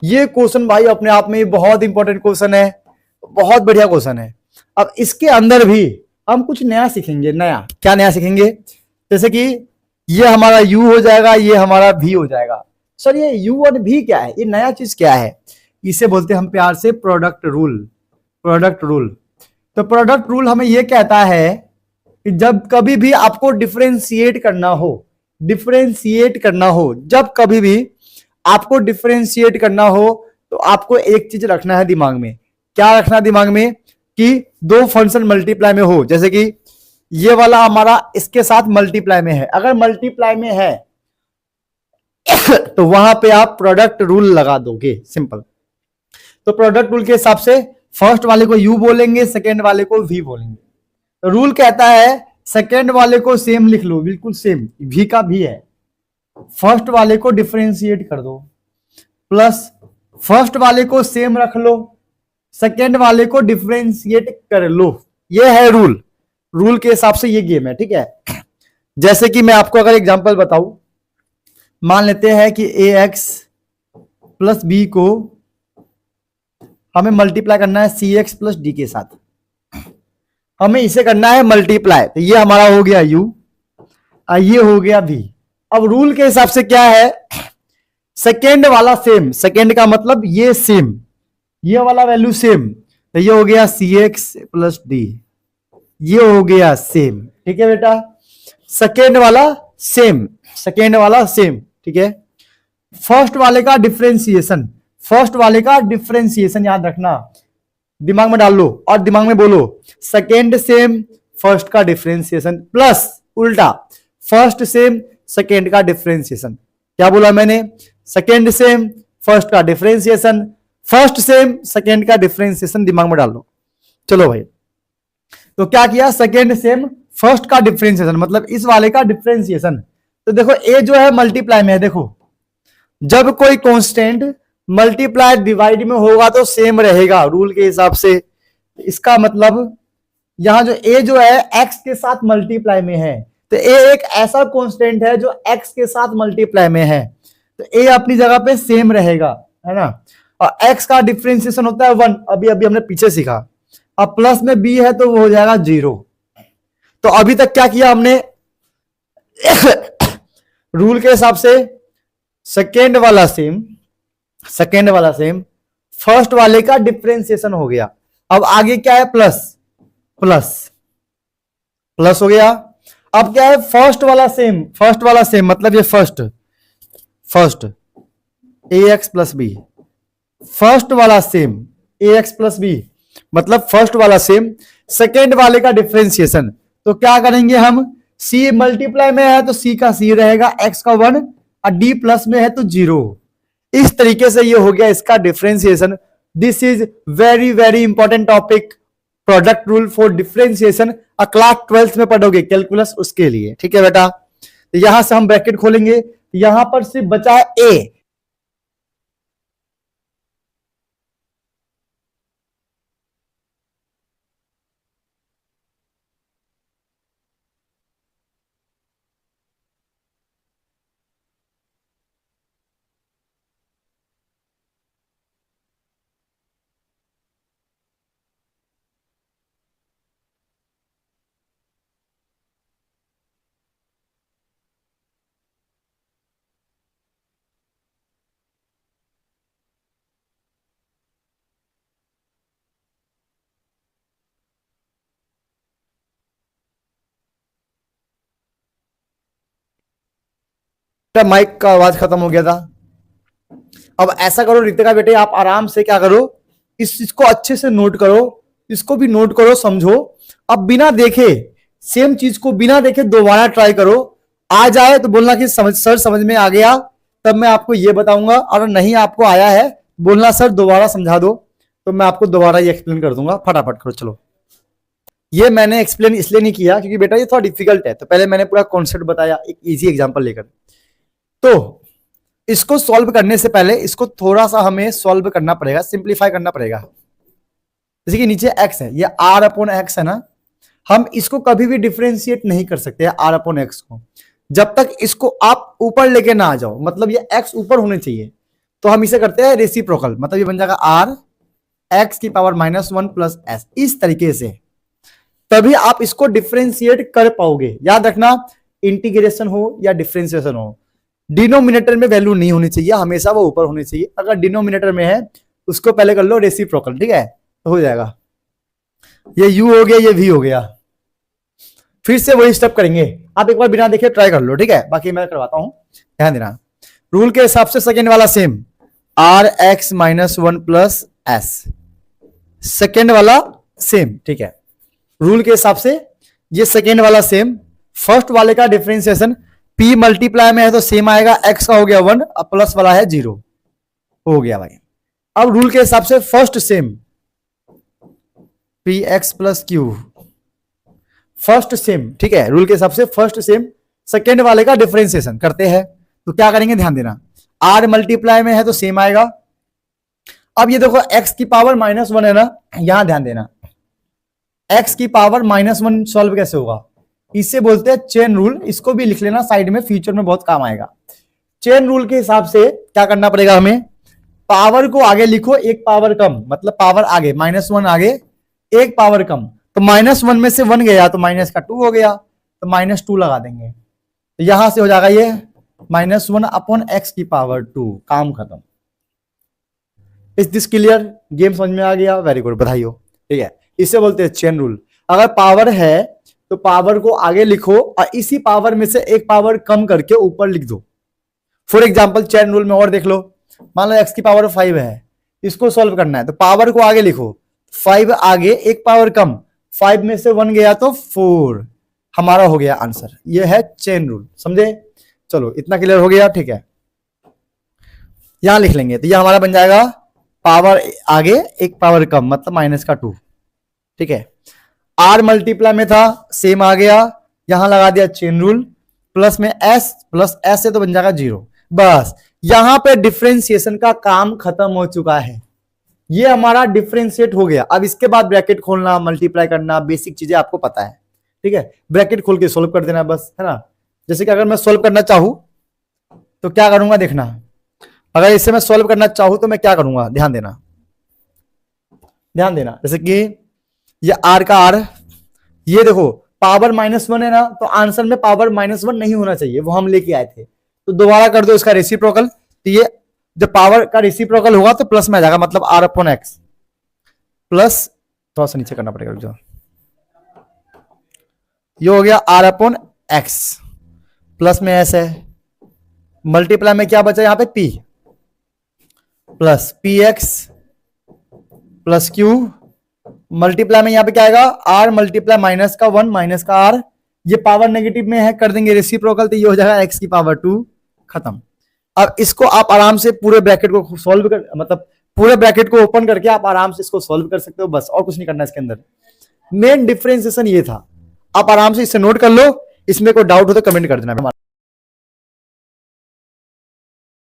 ये क्वेश्चन भाई अपने आप में बहुत इंपॉर्टेंट क्वेश्चन है, बहुत बढ़िया क्वेश्चन है। अब इसके अंदर भी हम कुछ नया सीखेंगे। नया क्या नया सीखेंगे? जैसे कि ये हमारा u हो जाएगा, ये हमारा v हो जाएगा। सर ये u और v क्या है? ये नया चीज क्या है? इसे बोलते हैं हम प्यार से प्रोडक्ट रूल। Product rule. तो प्रोडक्ट रूल हमें ये कहता है कि जब कभी भी आपको डिफरेंशिएट करना हो, डिफरेंशिएट करना हो, जब कभी भी आपको डिफरेंशिएट करना हो तो आपको एक चीज रखना है दिमाग में। क्या रखना है दिमाग में? कि दो फंक्शन मल्टीप्लाई में हो। जैसे कि ये वाला हमारा इसके साथ मल्टीप्लाई में है, अगर मल्टीप्लाई में है तो वहां पे आप प्रोडक्ट रूल लगा दोगे, सिंपल। तो प्रोडक्ट रूल के हिसाब से फर्स्ट वाले को u बोलेंगे, सेकेंड वाले को v बोलेंगे। तो रूल कहता है सेकेंड वाले को सेम लिख लो, बिल्कुल सेम, v का v है। फर्स्ट वाले को डिफरेंशिएट कर दो, प्लस फर्स्ट वाले को सेम रख लो, सेकेंड वाले को डिफरेंशिएट कर लो। ये है रूल। रूल के हिसाब से ये गेम है, ठीक है। जैसे कि मैं आपको अगर एग्जांपल बताऊं, मान लेते हैं कि ax प्लस बी को हमें मल्टीप्लाई करना है cx प्लस डी के साथ। हमें इसे करना है मल्टीप्लाई, तो ये हमारा हो गया u, ये हो गया v। अब रूल के हिसाब से क्या है? सेकेंड वाला सेम, सेकेंड का मतलब ये सेम, ये वाला वैल्यू सेम, तो ये हो गया cx प्लस डी, ये हो गया सेम, ठीक है बेटा। सेकेंड वाला सेम, सेकेंड वाला सेम, ठीक है। फर्स्ट वाले का डिफरेंशिएशन, फर्स्ट वाले का डिफरेंशिएशन याद रखना, दिमाग में डाल लो और दिमाग में बोलो, सेकेंड सेम फर्स्ट का डिफरेंशिएशन, प्लस उल्टा फर्स्ट सेम सेकेंड का डिफरेंशिएशन। क्या बोला मैंने? सेकेंड सेम फर्स्ट का डिफरेंशिएशन, फर्स्ट सेम सेकेंड का डिफरेंशिएशन, दिमाग में डाल लो। चलो भाई, तो क्या किया? सेकेंड सेम फर्स्ट का डिफरेंशिएशन, मतलब इस वाले का डिफरेंशिएशन। तो देखो ए जो है मल्टीप्लाई में है, देखो जब कोई कांस्टेंट मल्टीप्लाई डिवाइड में होगा तो सेम रहेगा रूल के हिसाब से। इसका मतलब यहां जो ए जो है एक्स के साथ मल्टीप्लाई में है, तो ए एक ऐसा कांस्टेंट है जो एक्स के साथ मल्टीप्लाई में है, तो ए अपनी जगह पे सेम रहेगा, है ना। और एक्स का डिफरेंशिएशन होता है 1, अभी अभी हमने पीछे सीखा। अब प्लस में बी है तो वो हो जाएगा 0। तो अभी तक क्या किया हमने? रूल के हिसाब से सेकेंड वाला सेम, सेकेंड वाला सेम, फर्स्ट वाले का डिफरेंशिएशन हो गया। अब आगे क्या है? प्लस, प्लस, प्लस हो गया। अब क्या है? फर्स्ट वाला सेम, फर्स्ट वाला सेम मतलब ये first, first ax plus b, first वाला सेम ax प्लस बी मतलब फर्स्ट वाला सेम, सेकेंड वाले का डिफरेंशिएशन। तो क्या करेंगे हम? c मल्टीप्लाई में है तो c का c रहेगा, x का 1 और d प्लस में है तो 0। इस तरीके से ये हो गया इसका differentiation. This is very very important topic, product rule for differentiation. Class 12th में पढ़ोगे कैलकुलस, उसके लिए, ठीक है बेटा। तो यहां से हम ब्रैकेट खोलेंगे, यहां पर सिर्फ बचा a। माइक का आवाज खत्म हो गया था। अब ऐसा करो रितिका बेटे, आप आराम से क्या करो, इसको अच्छे से नोट करो, इसको भी नोट करो, समझो। अब बिना देखे, सेम चीज को बिना देखे दोबारा ट्राई करो। आ जाए तो बोलना कि सर समझ में आ गया, तब मैं आपको ये बताऊंगा। और नहीं आपको आया है, बोलना सर दोबारा समझा दो, तो मैं आपको दोबारा ये एक्सप्लेन कर दूंगा। फटाफट करो। चलो, ये मैंने एक्सप्लेन इसलिए नहीं किया क्योंकि बेटा ये थोड़ा डिफिकल्ट है, तो पहले मैंने पूरा कॉन्सेप्ट बताया एक इजी एग्जांपल लेकर। तो इसको सॉल्व करने से पहले इसको थोड़ा सा हमें सॉल्व करना पड़ेगा, सिंप्लीफाई करना पड़ेगा। जैसे कि नीचे x है, ये r अपॉन x है ना, हम इसको कभी भी डिफरेंशिएट नहीं कर सकते r अपॉन x को, जब तक इसको आप ऊपर लेके ना आ जाओ, मतलब ये x ऊपर होने चाहिए। तो हम इसे करते हैं रेसिप्रोकल, मतलब ये बन जाएगा आर एक्स की पावर -1 प्लस एस, इस तरीके से तभी आप इसको डिफरेंशिएट कर पाओगे। याद रखना, इंटीग्रेशन हो या डिफरेंशिएशन हो, डिनोमिनेटर में वैल्यू नहीं होनी चाहिए, हमेशा वो ऊपर होनी चाहिए। अगर डिनोमिनेटर में है उसको पहले कर लो रेसिप्रोकल, ठीक है, तो हो जाएगा। ये u हो गया, ये v हो गया। फिर से वही स्टेप करेंगे, आप एक बार बिना देखे ट्राई कर लो, ठीक है, बाकी मैं करवाता हूं, ध्यान देना। रूल के हिसाब से सेकेंड वाला same, r x -1 plus s, second वाला सेम, ठीक है। रूल के हिसाब से ये सेकेंड वाला सेम, फर्स्ट वाले का डिफरेंशिएशन p मल्टीप्लाई में है तो सेम आएगा, x का हो गया 1, अब प्लस वाला है 0, हो गया भाई। अब रूल के हिसाब से first sem P x plus Q, first sem, ठीक है, रूल के हिसाब से फर्स्ट सेम सेकेंड वाले का डिफरेंशिएशन करते हैं। तो क्या करेंगे, ध्यान देना, r मल्टीप्लाई में है तो सेम आएगा। अब ये देखो x की पावर -1 है ना, यहां ध्यान देना, x की पावर -1 सॉल्व कैसे होगा, इससे बोलते हैं चेन रूल, इसको भी लिख लेना साइड में, फ्यूचर में बहुत काम आएगा। चेन रूल के हिसाब से क्या करना पड़ेगा हमें, पावर को आगे लिखो एक पावर कम, मतलब पावर आगे -1 आगे एक पावर कम, तो -1 में से 1 गया तो माइनस का 2 हो गया, तो -2 लगा देंगे, तो यहां से हो जाएगा ये -1 अपॉन x की पावर 2, काम खत्म। इज दिस क्लियर, गेम समझ में आ गया, वेरी गुड, बधाई हो, ठीक है। इसे बोलते हैं चेन रूल। अगर पावर है तो पावर को आगे लिखो और इसी पावर में से एक पावर कम करके ऊपर लिख दो। फॉर एग्जांपल चेन रूल में और देख लो, मान लो x की पावर 5 है, इसको सॉल्व करना है तो पावर को आगे लिखो, 5 आगे एक पावर कम, 5 में से 1 गया तो 4, हमारा हो गया आंसर। ये है चेन रूल, समझे? चलो इतना क्लियर हो गया, ठीक है। यहां लिख लेंगे तो यह हमारा बन जाएगा पावर आगे एक पावर कम, मतलब -2, ठीक है। r मल्टीप्लाई में था, सेम आ गया, यहां लगा दिया चेन रूल, प्लस में s, प्लस s है तो बन जाएगा 0, बस यहां पे डिफरेंशिएशन का काम खत्म हो चुका है। ये हमारा डिफरेंशिएट हो गया। अब इसके बाद ब्रैकेट खोलना, मल्टीप्लाई करना, बेसिक चीजें आपको पता है, ठीक है। ब्रैकेट खोल के सोल्व कर देना बस, है ना। जैसे कि अगर मैं सोल्व करना चाहूं तो क्या करूंगा, देखना, अगर इसे मैं सोल्व करना चाहूं तो मैं क्या करूंगा, ध्यान देना, ध्यान देना। जैसे कि ये r का r, ये देखो पावर -1 है ना, तो आंसर में पावर -1 नहीं होना चाहिए, वो हम लेके आए थे, तो दोबारा कर दो इसका रेसिप्रोकल, तो ये जब पावर का रेसिप्रोकल होगा तो प्लस में आ जाएगा, मतलब r अपॉन एक्स प्लस, थोड़ा सा नीचे करना पड़ेगा जो, ये हो गया r अपॉन एक्स, प्लस में s है, मल्टीप्लाई में क्या बचा यहां पे p, plus P x plus Q, multiply में यहां पे क्या आएगा, r मल्टीप्लाई माइनस का 1 माइनस का r, ये पावर नेगेटिव में है, कर देंगे रेसिप्रोकल, तो ये हो जाएगा x की पावर 2, खत्म। अब इसको आप आराम से पूरे ब्रैकेट को सॉल्व कर, मतलब पूरे ब्रैकेट को ओपन करके आप आराम से इसको सॉल्व कर सकते हो, बस और कुछ नहीं करना इसके अंदर। मेन डिफरेंशिएशन ये था, आप आराम से इसे नोट कर लो, इसमें कोई डाउट हो तो कमेंट कर देना।